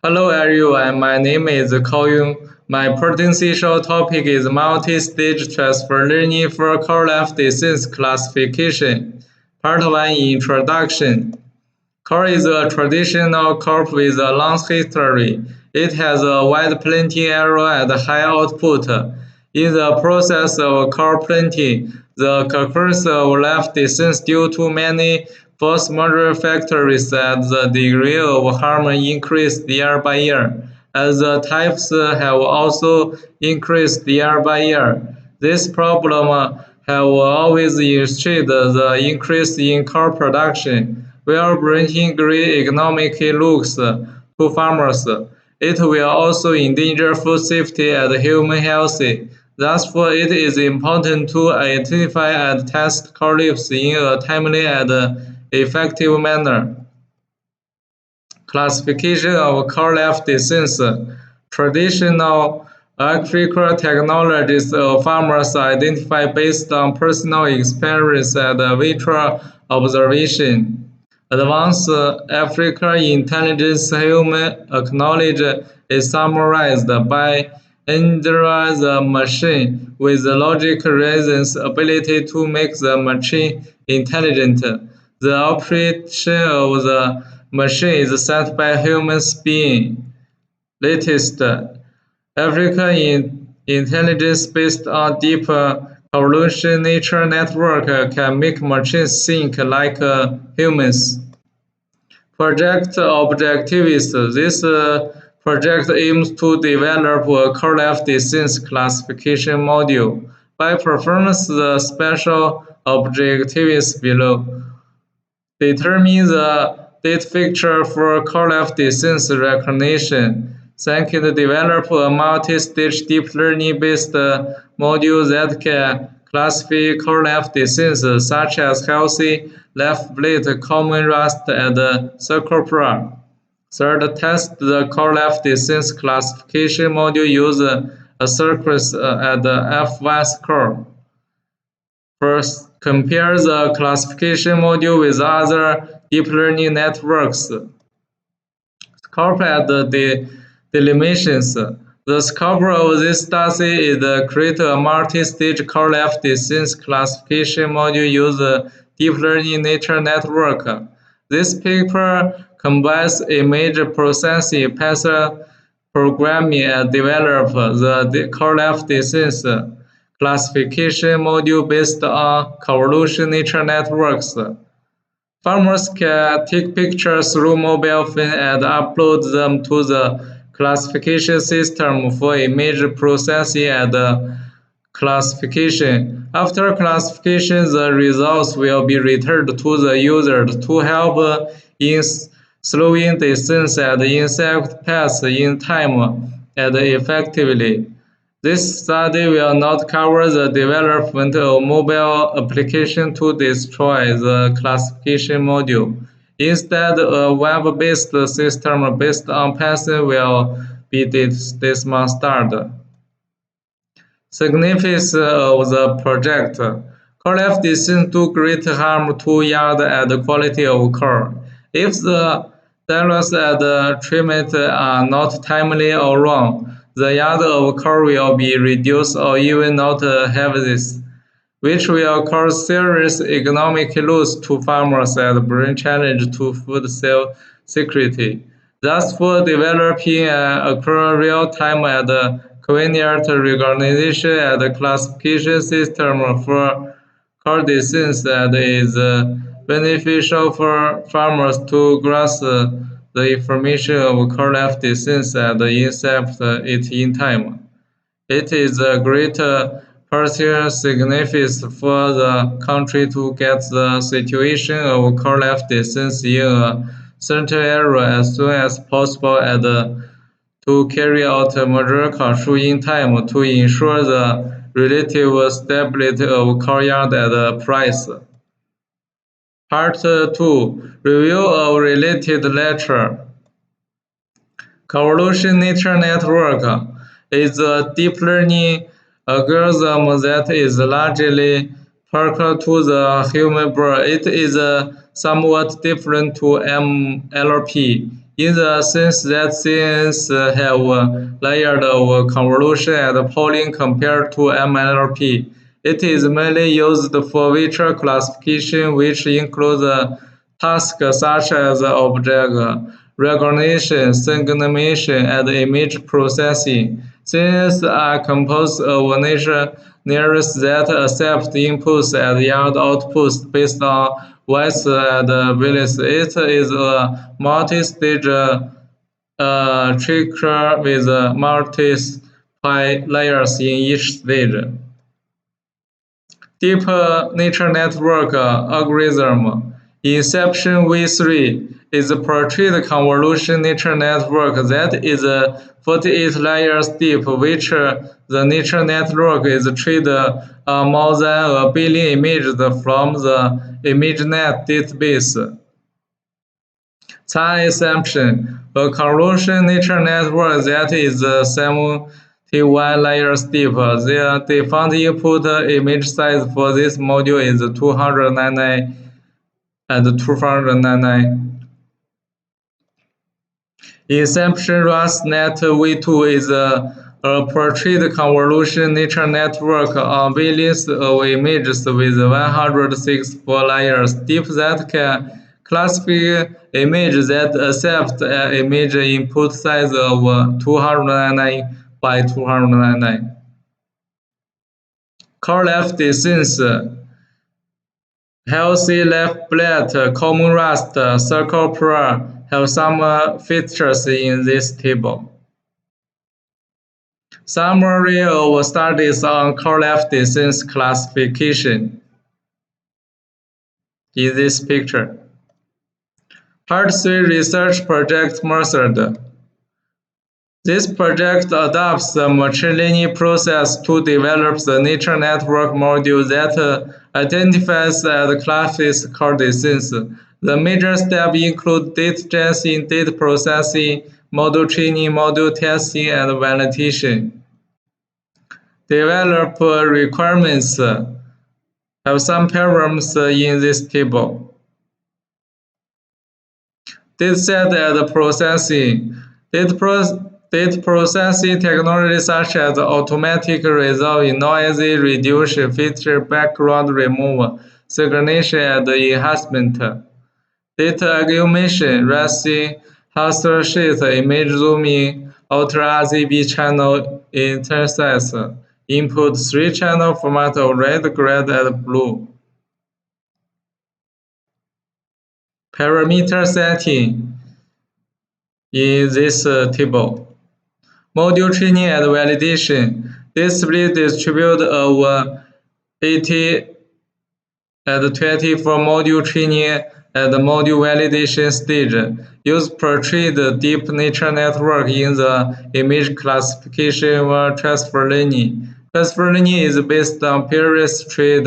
Hello everyone, my name is Kaoyun. My potential topic is multi-stage transfer learning for core life disease classification. Part 1 Introduction. Core is a traditional crop with a long history. It has a wide planting area and high output. In the process of core planting, the occurrence of life disease due to many force majeure factors and the degree of harm increased year by year, as the types have also increased year by year. This problem have always illustrated the increase in core production, while bringing great economic looks to farmers. It will also endanger food safety and human health. Therefore, it is important to identify and test core leaves in a timely and effective manner. Classification of core leaf disease. Traditional agricultural technologies of farmers identify based on personal experience and visual observation. Advanced African intelligence human knowledge is summarized by Indra the machine with logic reasons ability to make the machine intelligent. The operation of the machine is set by human being. Latest African intelligence based on deep evolution nature network can make machines think like humans. Project Objectives. This project aims to develop a core-life disease classification module. By performance the special objectives below. Determine the date fixture for core-life disease recognition. Second, develop a multi-stage deep learning-based module that can classify core-life diseases such as healthy, left blade, common rust, and cercospora. Third, test the core-life disease classification module using a circus and F1 score. First, compare the classification module with other deep learning networks. Scope and the delimitations. The scope of this study is to create a multi-stage core-life disease classification module using deep learning nature network. This paper combines image processing, Python programming, and develop the core-life disease classification module based on convolution nature networks. Farmers can take pictures through mobile phone and upload them to the classification system for image processing and classification. After classification, the results will be returned to the user to help in slowing distance and insect pests in time and effectively. This study will not cover the development of mobile application to destroy the classification module. Instead, a web-based system based on Python will be demonstrated. Significance of the project. Core-life disease do great harm to yield and quality of core. If the diagnosis and treatment are not timely or wrong, the yield of core will be reduced or even not have this, which will cause serious economic loss to farmers and bring challenge to food security. Thus, for developing a real-time and convenient recognition and classification system for core disease that is beneficial for farmers to grasp the information of core life disease and intercept it in time. It is a great personal significance for the country to get the situation of core life disease in a certain area as soon as possible and to carry out major control in time to ensure the relative stability of core yield and price. Part 2. Review of related literature. Convolution Nature Network is a deep learning algorithm that is largely parallel to the human brain. It is somewhat different to MLP in the sense that CNNs have a layered of convolution and polling compared to MLP. It is mainly used for vector classification, which includes tasks such as object recognition, segmentation, and image processing. CNNs are composed of nearest that accept inputs and yield outputs based on weights and values. It is a multi-stage tracker with multiple layers in each stage. Deep neural network algorithm. Inception V3 is a portrait convolution neural network that is 48 layers deep, which the neural network is trained on more than a billion images from the ImageNet database. Time assumption. A convolution neural network that is 71 layers deep. The default input image size for this module is 299 and 299. Inception RasNet V2 is a portrait convolution neural network on billions of images with 164 layers deep that can classify images that accept an image input size of 299 by 299. Core left distance. Healthy left plate, common rust, circle pearl have some features in this table. Summary of studies on core left distance classification in this picture. Part 3 Research Project Method. This project adopts the machine learning process to develop the neural network module that identifies and classifies core distance. The major steps include data ingestion, data processing, model training, model testing, and validation. Developer requirements have some parameters in this table. Dataset and processing. Data processing technologies such as automatic resolving, noisy reduction, filter, background removal, segmentation, and enhancement. Data aggregation, racing, raster sheet, image zooming, ultra RGB channel intersects, input 3-channel format of red, green, and blue. Parameter setting in this table. Module training and validation. This split distribute of 80 and 20 for module training and module validation stage. Use portrait deep neural network in the image classification or transfer learning. Transfer learning is based on previous trained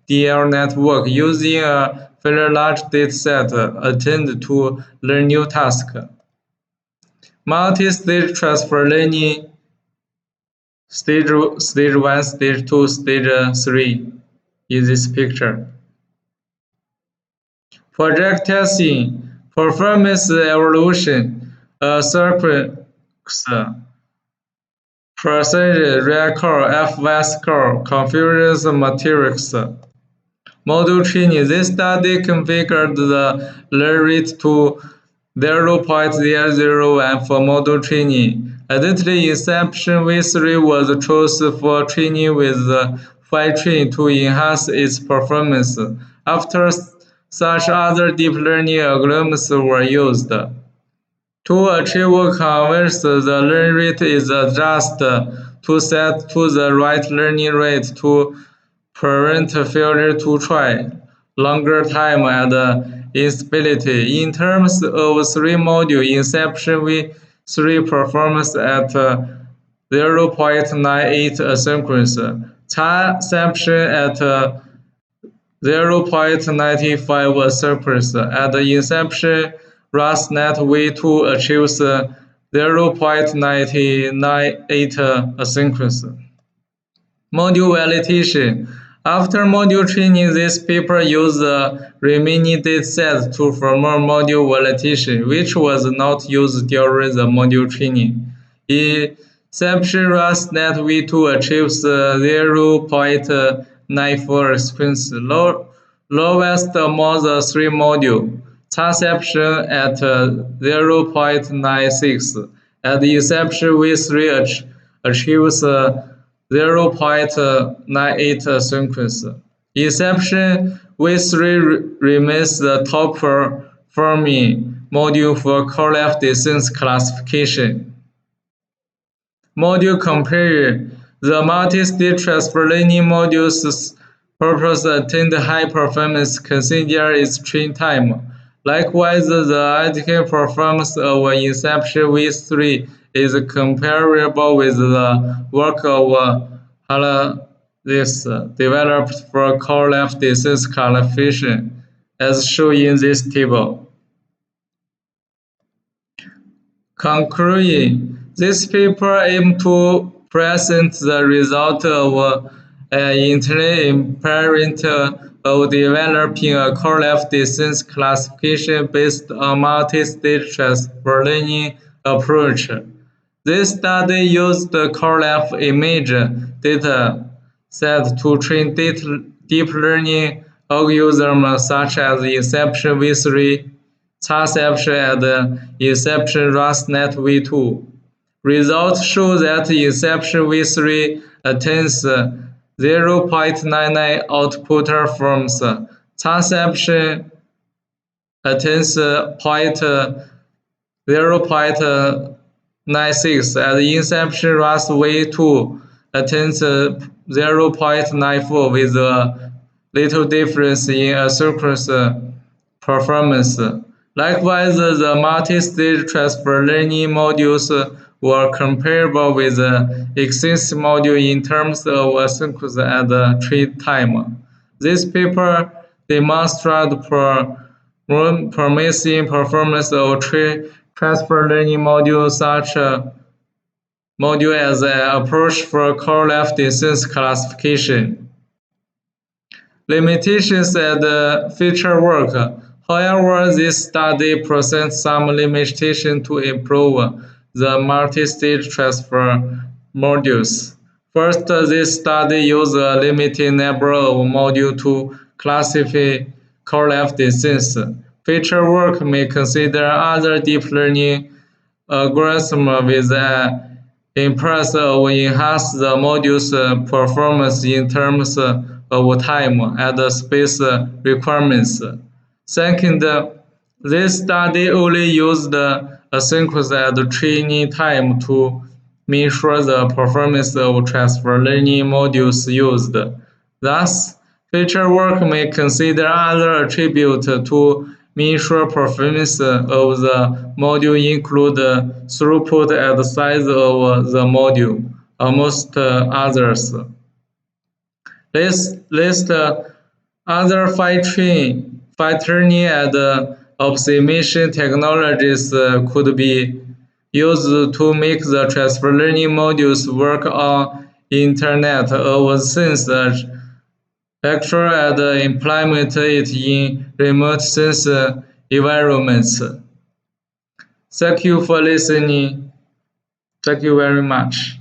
DL network using a fairly large dataset intended to learn new tasks. Multi-stage transfer learning, stage 1, stage 2, stage 3 in this picture. Project testing, performance evaluation, circuits, precision, record, FY score, confusion matrix. Module training. This study configured the learn rate to 0.001 for module training. Identity inception V3 was chosen for training with fine-tuning to enhance its performance. After such other deep learning algorithms were used. To achieve convergence, the learn rate is adjusted to set to the right learning rate to prevent failure to try, longer time, and instability. In terms of 3-module inception, V3 performs at 0.98 asynchronous, transception at 0.95 asynchronous, and inception RasNet V2 achieves 0.998 asynchronous. Module validation. After module training, this paper used the remaining dataset to promote module validation, which was not used during the module training. Inception RASNet v2 achieves 0.94 sequence, lowest among the three modules. Transception at 0.96, and Inception v3 achieves 0.98 sequence. Inception v3 remains the top performing module for correlate distance classification. Module compare. The multi-stage transfer learning module's purpose attained high performance consider its train time. Likewise, the identical performance of Inception v3 is comparable with the work of Halalis developed for correlate distance classification, as shown in this table. Conclusion. This paper aims to present the result of an internal experiment of developing a correlate distance classification based on multi-stage transfer learning approach. This study used the correlate image data set to train deep learning algorithms such as Inception v3, Transception, and Inception RASNet v2. Results show that Inception v3 attains 0.99 output performance. Transception attains 0.96, and Inception RAS v2 attains 0.94 with a little difference in asynchronous performance. Likewise, the multi-stage transfer learning modules were comparable with the existing module in terms of asynchronous and train time. This paper demonstrated promising performance of transfer learning module such module as an approach for correlate distance classification. Limitations and feature work. However, this study presents some limitations to improve the multi-stage transfer modules. First, this study used a limited number of modules to classify correlate distance. Feature work may consider other deep learning algorithms with an purpose of enhance the module's performance in terms of time and space requirements. Second, this study only used asynchronous and training time to measure the performance of transfer learning modules used. Thus, feature work may consider other attributes to measure performance of the module include throughput and size of the module, amongst others. List other fine-tuning and optimization technologies could be used to make the transfer learning modules work on Internet of Things architecture and implement it in remote sense environments. Thank you for listening. Thank you very much.